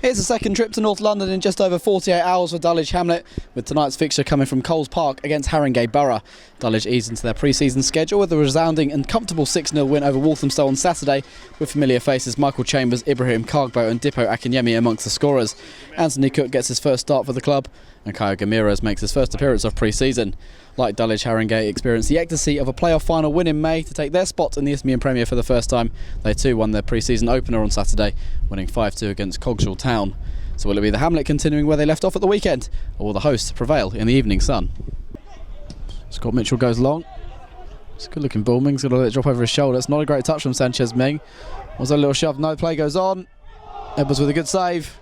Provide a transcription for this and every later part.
Here's a second trip to North London in just over 48 hours for Dulwich Hamlet, with tonight's fixture coming from Coles Park against Haringey Borough. Dulwich eased into their pre-season schedule with a resounding and comfortable 6-0 win over Walthamstow on Saturday, with familiar faces Michael Chambers, Ibrahim Kargbo and Dipo Akinyemi amongst the scorers. Anthony Cook gets his first start for the club, and Kyle Gamirez makes his first appearance of pre-season. Like Dulwich, Haringey experienced the ecstasy of a playoff final win in May to take their spot in the Isthmian Premier for the first time. They too won their pre-season opener on Saturday, winning 5-2 against Coggeshall Town. So will it be the Hamlet continuing where they left off at the weekend, or will the hosts prevail in the evening sun? Scott Mitchell goes long. It's a good looking ball. Ming's got to let it drop over his shoulder. It's not a great touch from Sanchez Ming. Was a little shove. No, play goes on. Edwards with a good save.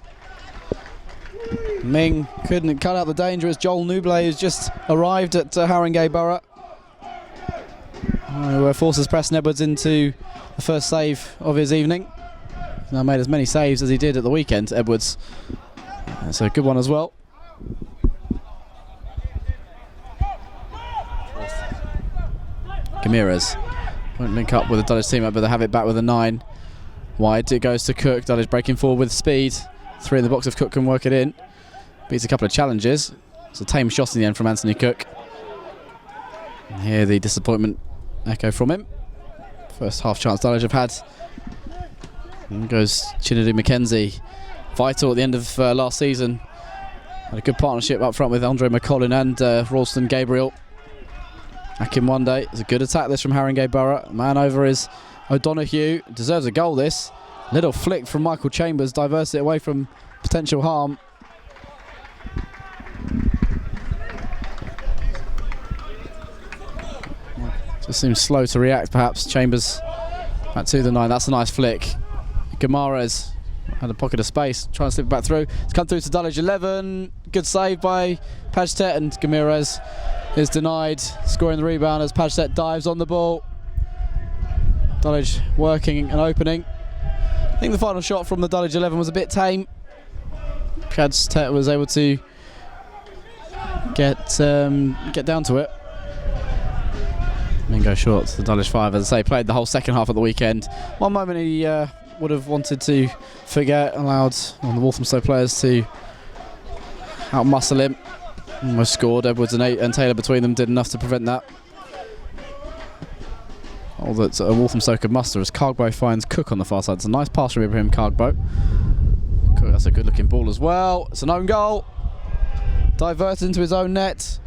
Ming couldn't cut out the danger as Joel Nublet has just arrived at Haringey Borough. Forces Preston Edwards into the first save of his evening. He's now made as many saves as he did at the weekend, Edwards. That's a good one as well. Gamirez won't link up with the Dulwich team, but they have it back with a 9. Wide, it goes to Cook. Dulwich breaking forward with speed. 3 in the box if Cook can work it in. Beats a couple of challenges. It's a tame shot in the end from Anthony Cook. And here the disappointment echo from him. First half chance Dulwich have had. And goes Chinedu McKenzie. Vital at the end of last season. Had a good partnership up front with Andre McCollin and Ralston Gabriel. Akinwande. It's a good attack this from Haringey Borough. Man over is O'Donoghue. Deserves a goal this. Little flick from Michael Chambers. Diverts it away from potential harm. Just seems slow to react perhaps. Chambers back to the 9. That's a nice flick. Gamarez had a pocket of space, trying to slip it back through. It's come through to Dulwich 11. Good save by Pajtet, and Gamirez is denied scoring the rebound as Pajtet dives on the ball. Dulwich working and opening. I think the final shot from the Dulwich 11 was a bit tame. Pajtet was able to get down to it. Mingo short to the Dulwich 5, as I say, played the whole second half of the weekend. One moment he would have wanted to forget, allowed the Walthamstow players to outmuscle him. Almost scored. Edwards and Taylor between them did enough to prevent that. All that Walthamstow could muster as Kargbo finds Cook on the far side. It's a nice pass from Ibrahim Kargbo. Cook, that's a good looking ball as well. It's an own goal. Diverted into his own net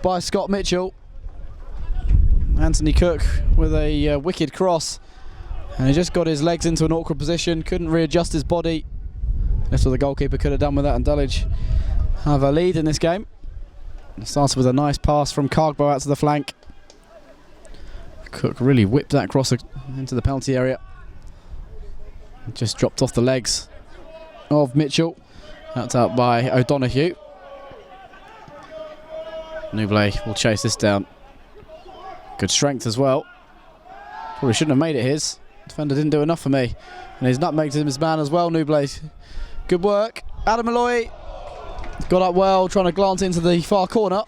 by Scott Mitchell. Anthony Cook with a wicked cross, and he just got his legs into an awkward position, couldn't readjust his body. That's what the goalkeeper could have done with that, and Dulwich have a lead in this game. It started with a nice pass from Kargbo out to the flank. Cook really whipped that cross into the penalty area. Just dropped off the legs of Mitchell. That's out by O'Donoghue. Nublet will chase this down. Good strength as well. Probably shouldn't have made it his. Defender didn't do enough for me. And he's nutmegged him his man as well, Nublet. Good work. Adam Malloy got up well, trying to glance into the far corner.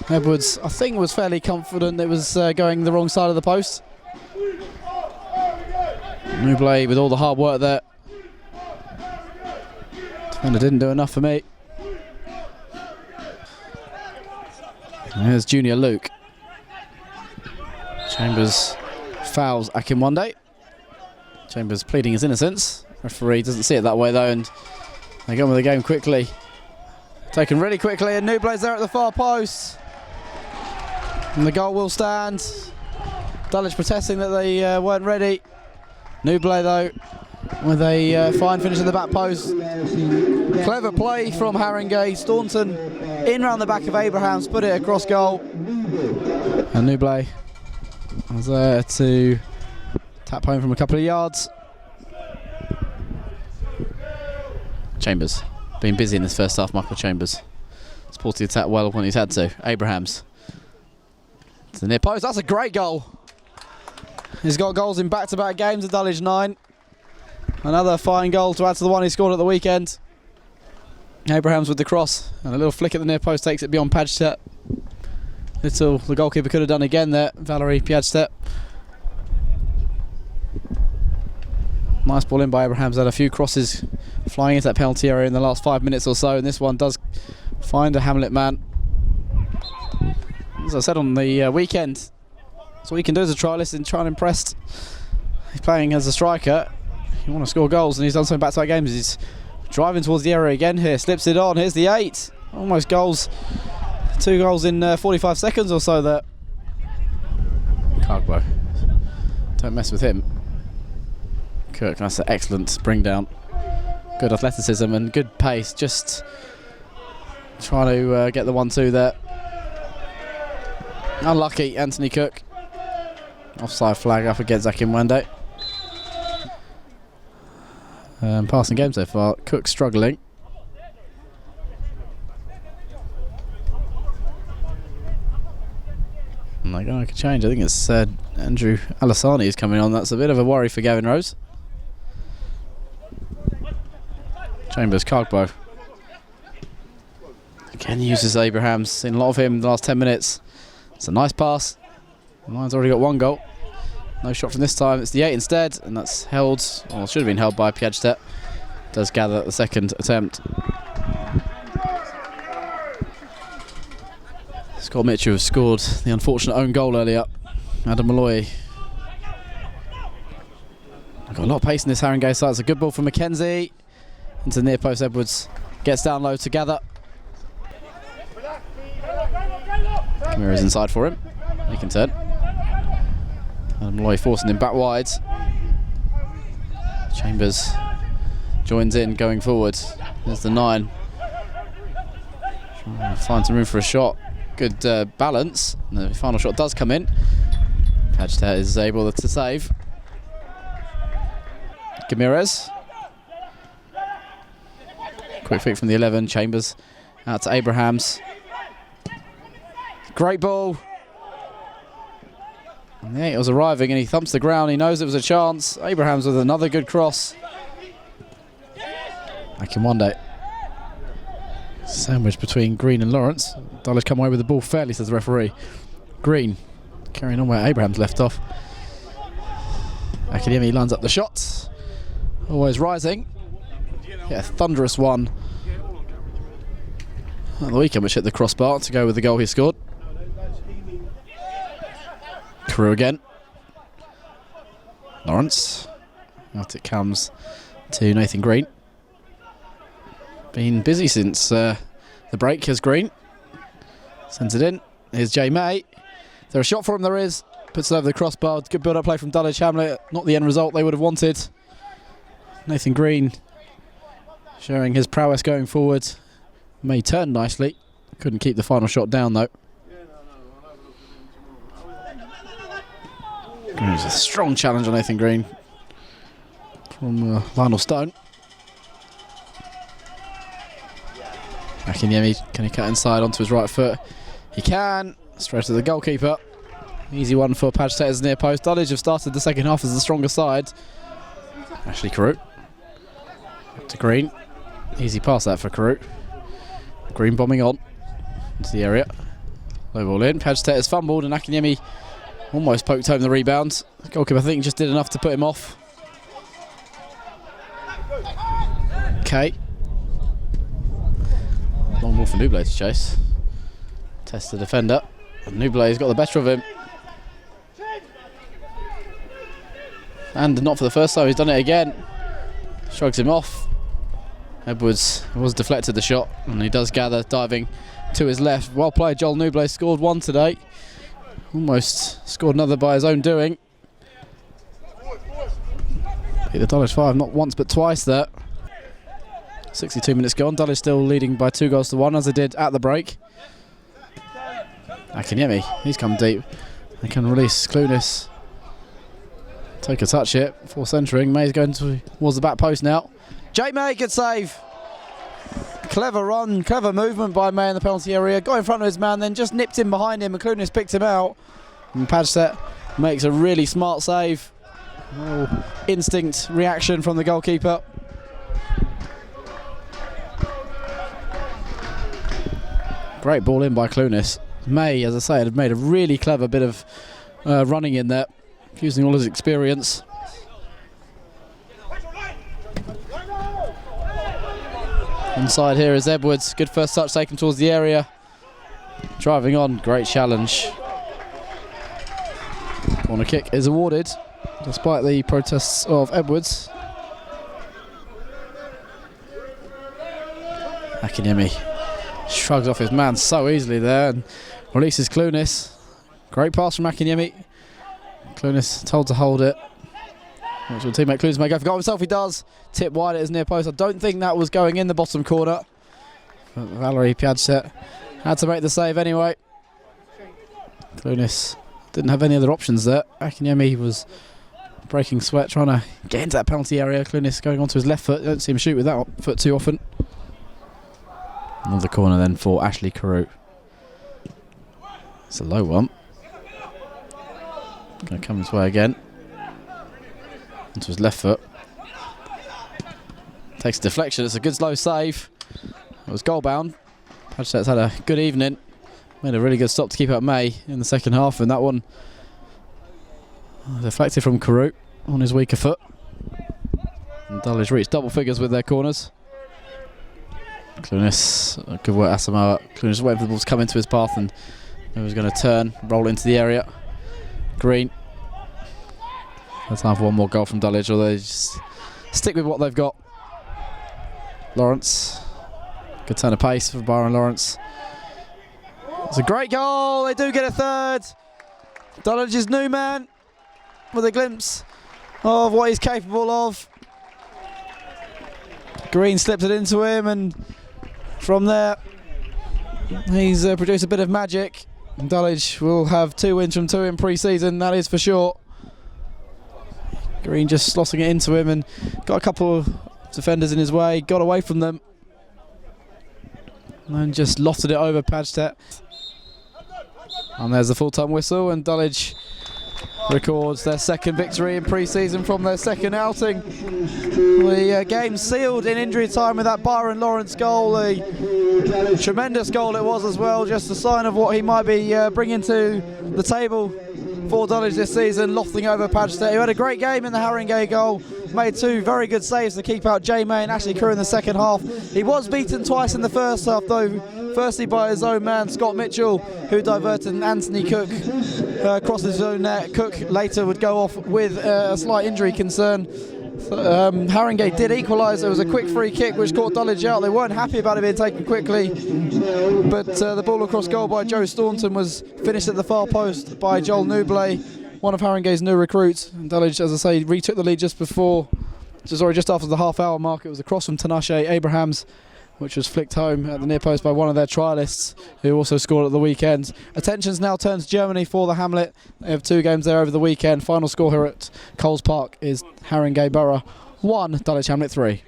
Edwards, I think, was fairly confident it was going the wrong side of the post. Nublet with all the hard work there. Defender didn't do enough for me. And here's Junior Luke. Chambers fouls Akinwande. Chambers pleading his innocence. Referee doesn't see it that way though, and they go on with the game quickly. Taken really quickly, and Nublet's there at the far post. And the goal will stand. Dulwich protesting that they weren't ready. Nublet though with a fine finish in the back post. Clever play from Haringey. Staunton in round the back of Abrahams, put it across goal. And Nublet was there to tap home from a couple of yards. Chambers been busy in this first half. Michael Chambers supported the attack well when he's had to. Abrahams to the near post. That's a great goal. He's got goals in back-to-back games at Dulwich 9. Another fine goal to add to the one he scored at the weekend. Abrahams with the cross, and a little flick at the near post takes it beyond Pajtet. Little the goalkeeper could have done again there, Valerie Pajtet. Nice ball in by Abrahams. Had a few crosses flying into that penalty area in the last 5 minutes or so, and this one does find a Hamlet man. As I said on the weekend, that's what he can do as a trialist and try and impress. He's playing as a striker. He wants to score goals, and he's done something back-to-back games. He's driving towards the area again here, slips it on. Here's the 8. Almost goals. 2 goals in 45 seconds or so there. Cargbo. Don't mess with him. Kirk, that's an excellent bring down. Good athleticism and good pace. Just trying to get the 1-2 there. Unlucky, Anthony Cook. Offside flag up against Akin Wande. Passing game so far. Cook struggling. And they're going to make a change. I think it's Andrew Alassani is coming on. That's a bit of a worry for Gavin Rose. Chambers, Cargbo. Again uses Abrahams. Seen a lot of him in the last 10 minutes. It's a nice pass. The Lions already got 1 goal. No shot from this time. It's the 8 instead, and that's held, or should have been held by Piedstedt. Does gather at the second attempt. Scott Mitchell has scored the unfortunate own goal earlier. Adam Malloy. Got a lot of pace in this Haringey side. It's a good ball from McKenzie. Into the near post. Edwards gets down low to gather. Camira's inside for him. He can turn. And Malloy forcing him back wide. Chambers joins in going forward. There's the 9. Trying to find some room for a shot. Good balance. And the final shot does come in. Piedstedt is able to save. Gamirez. Quick feet from the 11. Chambers out to Abrahams. Great ball. And the 8 was arriving and he thumps the ground. He knows it was a chance. Abrahams with another good cross. Back in one day. Sandwich between Green and Lawrence. Dulwich come away with the ball fairly, says the referee. Green carrying on where Abrahams left off. Akademi lines up the shot. Always rising. Yeah, a thunderous one at the weekend, which hit the crossbar to go with the goal he scored. Carew again. Lawrence. Out it comes to Nathan Green. Been busy since the break. Here's Green. Sends it in. Here's Jay May. Is there a shot for him? There is. Puts it over the crossbar. Good build-up play from Dulwich Hamlet. Not the end result they would have wanted. Nathan Green showing his prowess going forward. May turn nicely. Couldn't keep the final shot down though. There's a strong challenge on Nathan Green from Lionel Stone. Akinyemi, can he cut inside onto his right foot? He can. Straight to the goalkeeper. Easy one for Piedstedt's near post. Dulwich have started the second half as the stronger side. Ashley Carew. Up to Green. Easy pass that for Carew. Green bombing on into the area. Low ball in. Piedstedt has fumbled and Akinyemi almost poked home the rebound. The goalkeeper, I think, just did enough to put him off. Okay. Long ball for Nublet to chase. Test the defender. And Nublet's got the better of him. And not for the first time, he's done it again. Shrugs him off. Edwards was deflected the shot, and he does gather, diving to his left. Well played, Joel Nublet scored 1 today. Almost scored another by his own doing. Hit the Dulwich 5, not once but twice there. 62 minutes gone. Dulwich still leading by 2-1, as they did at the break. Akinyemi, he's come deep. They can release Clunis. Take a touch here before centering. May's going towards the back post now. Jake May, good save. Clever run, clever movement by May in the penalty area. Got in front of his man, then just nipped in behind him, and Clunis picked him out. And Piedstedt makes a really smart save. Oh, instinct reaction from the goalkeeper. Great ball in by Clunis. May, as I say, had made a really clever bit of running in there, using all his experience. Inside here is Edwards. Good first touch taken towards the area. Driving on, great challenge. Corner kick is awarded, despite the protests of Edwards. Akinyemi shrugs off his man so easily there and releases Clunis. Great pass from Akinyemi. Clunis told to hold it. Which will teammate Clunis may go for himself. He does. Tip wide at his near post. I don't think that was going in the bottom corner. But Valerie Piadset had to make the save anyway. Clunis didn't have any other options there. Akinyemi was breaking sweat, trying to get into that penalty area. Clunis going onto his left foot. You don't see him shoot with that foot too often. Another corner then for Ashley Carew. It's a low one. Going to come his way again. Onto his left foot. Takes a deflection. It's a good slow save. It was goal bound. Padgett's had a good evening. Made a really good stop to keep out May in the second half, and that one deflected from Carew on his weaker foot. And Dulwich reached double figures with their corners. Clunis, good work Asamoah. Clunis waiting for the ball to come into his path, and he was going to turn, roll into the area. Green. There's time for one more goal from Dulwich, although they just stick with what they've got. Lawrence. Good turn of pace for Byron Lawrence. It's a great goal. They do get a third. Dulwich's new man with a glimpse of what he's capable of. Green slipped it into him, and from there he's produced a bit of magic. Dulwich will have 2 wins from 2 in pre-season, that is for sure. Green just slotting it into him and got a couple of defenders in his way, got away from them, and then just lofted it over Padgett. And there's the full-time whistle, and Dulwich records their second victory in pre-season from their second outing. The game sealed in injury time with that Byron Lawrence goal. A tremendous goal it was as well, just a sign of what he might be bringing to the table for Dulwich this season, lofting over Padgett, who had a great game in the Haringey goal, made 2 very good saves to keep out Jay May and Ashley Carew in the second half. He was beaten twice in the first half though, firstly by his own man Scott Mitchell, who diverted Anthony Cook across his own net. Cook later would go off with a slight injury concern. Haringey did equalise. There was a quick free kick which caught Dulwich out. They weren't happy about it being taken quickly, but the ball across goal by Joe Staunton was finished at the far post by Joel Newblay, one of Haringey's new recruits. And Dulwich, as I say, retook the lead just after the half-hour mark. It was a cross from Tinashe Abrahams, which was flicked home at the near post by one of their trialists, who also scored at the weekend. Attention's now turned to Germany for the Hamlet. They have 2 games there over the weekend. Final score here at Coles Park is Haringey Borough 1, Dulwich Hamlet 3.